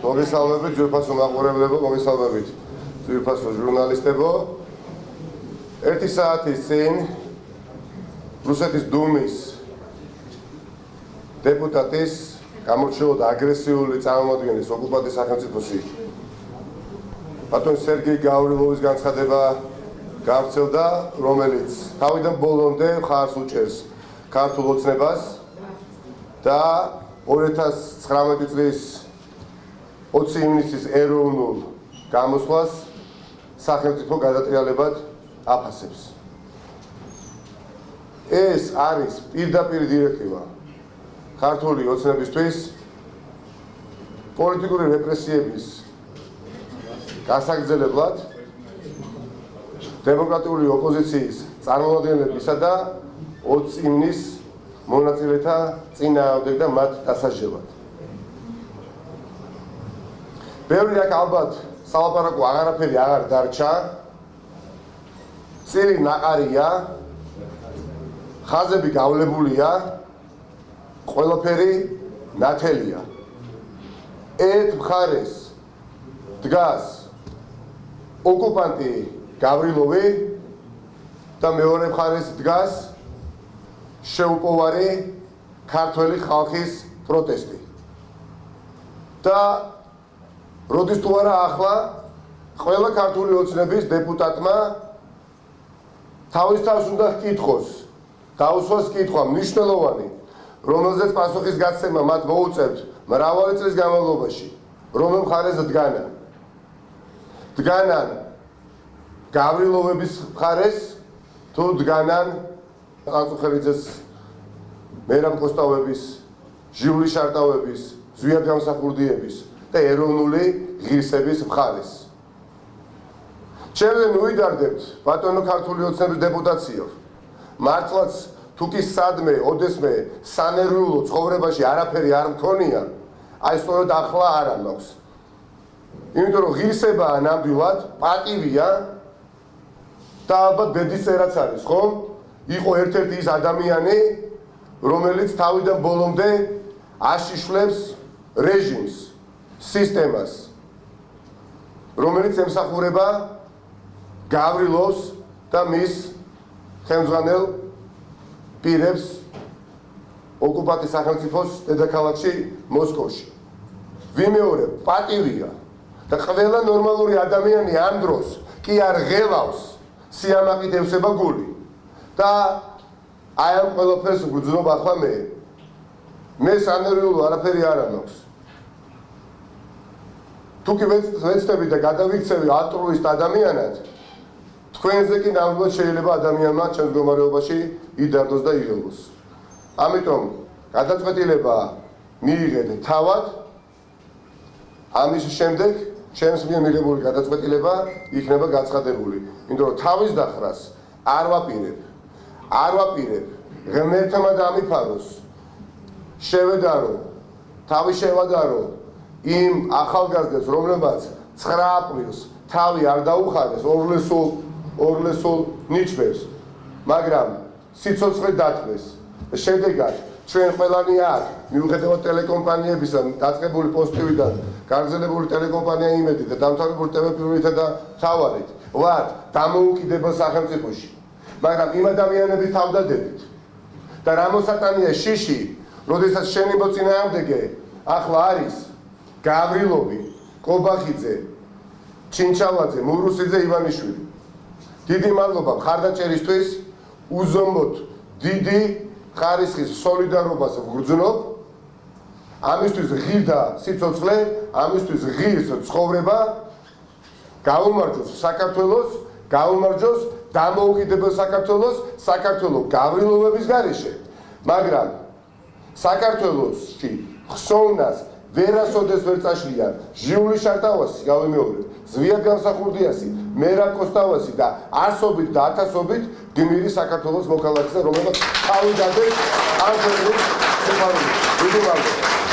მოგესალმებით ძვირფასო მაყურებლებო, მოგესალმებით ძვირფასო ჟურნალისტებო. 1 საათის წინ რუსეთის დუმის დეპუტატის გამორჩეოდა აგრესიული წარმომადგენლის ოკუპანტის სახელმწიფოში ბატონ სერგეი გავრილოვის განცხადება გავრცელდა, რომელიც თავიდან ბოლომდე მხარს უჭერს ქართულ ოცნებას და 2019 წლის 20 ივნისის ეროვნულ გამოსვლას სახელმწიფო გადატრიალებად აფასებს. ეს არის პირდაპირ დირექტივა ქართული ოცნებისთვის პოლიტიკური რეპრესიების გასაგრძელებლად დემოკრატიული ოპოზიციის წარმომადგენლებისა და 20 ივნის მონაწილეთა წინააღმდეგ და მათ დასაჯელად. ბევრი აქ ალბათ სალაპარაკო აღარაფერი აღარ დარჩა. წილი ნაყარია, ხაზები გავლებულია, ყველაფერი ნათელია. ერთ მხარეს დგას ოკუპანტი გავრილოვი და მეორე მხარეს დგას შეუპოვარი ქართველი ხალხის პროტესტი. და როდის თუ არა ახლა ყველა ქართული ოცნების დეპუტატმა თავის თავს უნდა ჰკითხოს, დაუსვას კითხვა მნიშვნელოვანი, რომელზეც პასუხის გაცემა მათ მოუწევთ მრავალი წლის განმავლობაში, რომელ მხარეს დგანან. დგანან გავრილოვების მხარეს თუ დგანან წაწუხელიძეს, მერაბ კოსტავების, ჟიული შარტავების, ზვიად გამსახურდიების და ეროვნული ღირსების მხარეს. ჩემზე მივიდარდებთ ბატონო ქართული ოცნების დეპუტაციო. მართლაც თუ კი სადმე, ოდესმე სანერვიულო ცხოვრებაში არაფერი არ მქონია, აი სწორედ ახლა არა მაქვს. იმიტომ რომ ღირსებაა ნამდვილად, პატივია და ალბათ ბედისწერაც არის, ხო? იყო ერთ-ერთი ის ადამიანი, რომელიც თავიდან ბოლომდე აშიშვლებს რეჟიმს, სისტემას, რომელიც ემსახურება გავრილოვს და მის ხელმძღვანელ პირებს ოკუპანტის სახელმწიფოს დედაქალაქში მოსკოვში. ვიმეორებ, პატივია და ყველა ნორმალური ადამიანი ამ დროს კი არ ღელავს, სიამაყით ევსება გული. და აი ამ ყველაფერს ვგრძნობ ახლა მე სანერვიულო არაფერი არ მაქვს. თუ კი ვეცდები და გადავიქცევი ალტრუისტ ადამიანად, თქვენზე კი ნამდვილად შეიძლება ადამიანმა ჩემს მდგომარეობაში იდარდოს და იღელოს. ამიტომ გადაწყვეტილება მიიღეთ თავად, ამის შემდეგ ჩემს მიერ მიღებული გადაწყვეტილება იქნება გაცხადებული. იმიტომ რომ თავის დახრას არ ვაპირებ. ღმერთმა დამიფაროს. შევედარო, თავი შევადარო იმ ახალგაზრდებს, რომლებმაც 9 აპრილს თავი არ დაუხარეს ორლესულ ნიჩბებს, მაგრამ სიცოცხლე დათმეს. შედეგად ჩვენ ყველანი აქ მიუხედავად ტელეკომპანიებისა დაწყებული პოზიტივიდან გაგრძელებული ტელეკომპანია იმედი და დამთავრებული ტელეპირულითა და მთავარით ვართ დამოუკიდებელ სახელმწიფოში, მაგრამ იმ ადამიანების თავდადებით და რამოსატანია შიში, როდესაც შენი მოწინააღმდეგე ახლა არის გავრილოვი, კობახიძე, ჩინჩალაძე, მურუსიძე, ივანიშვილი. დიდი მადლობა მხარდაჭერისთვის, უზომოდ დიდი ხარისხის სოლიდარობას ვგრძნობ. ამისთვის ღირდა სიცოცხლე, ამისთვის ღირს ცხოვრება, გაუმარჯოს საქართველოს, გაუმარჯოს დამოუკიდებელ საქართველოს, საქართველოს გავრილოვების გარეშე. მაგრამ საქართველოსში ხსოვნას ვერასოდეს ვერ წაშლიან ჟიული შარტავასი, გავიმეორებ, ზვიად გამსახურდიასი, მერაბ კოსტავასი და ასობით და ათასობით გმირი საქართველოს მოქალაქეთა, რომლებიც თავიდანვე ამ ქვეყნის შეფარული. დიდი მადლობა.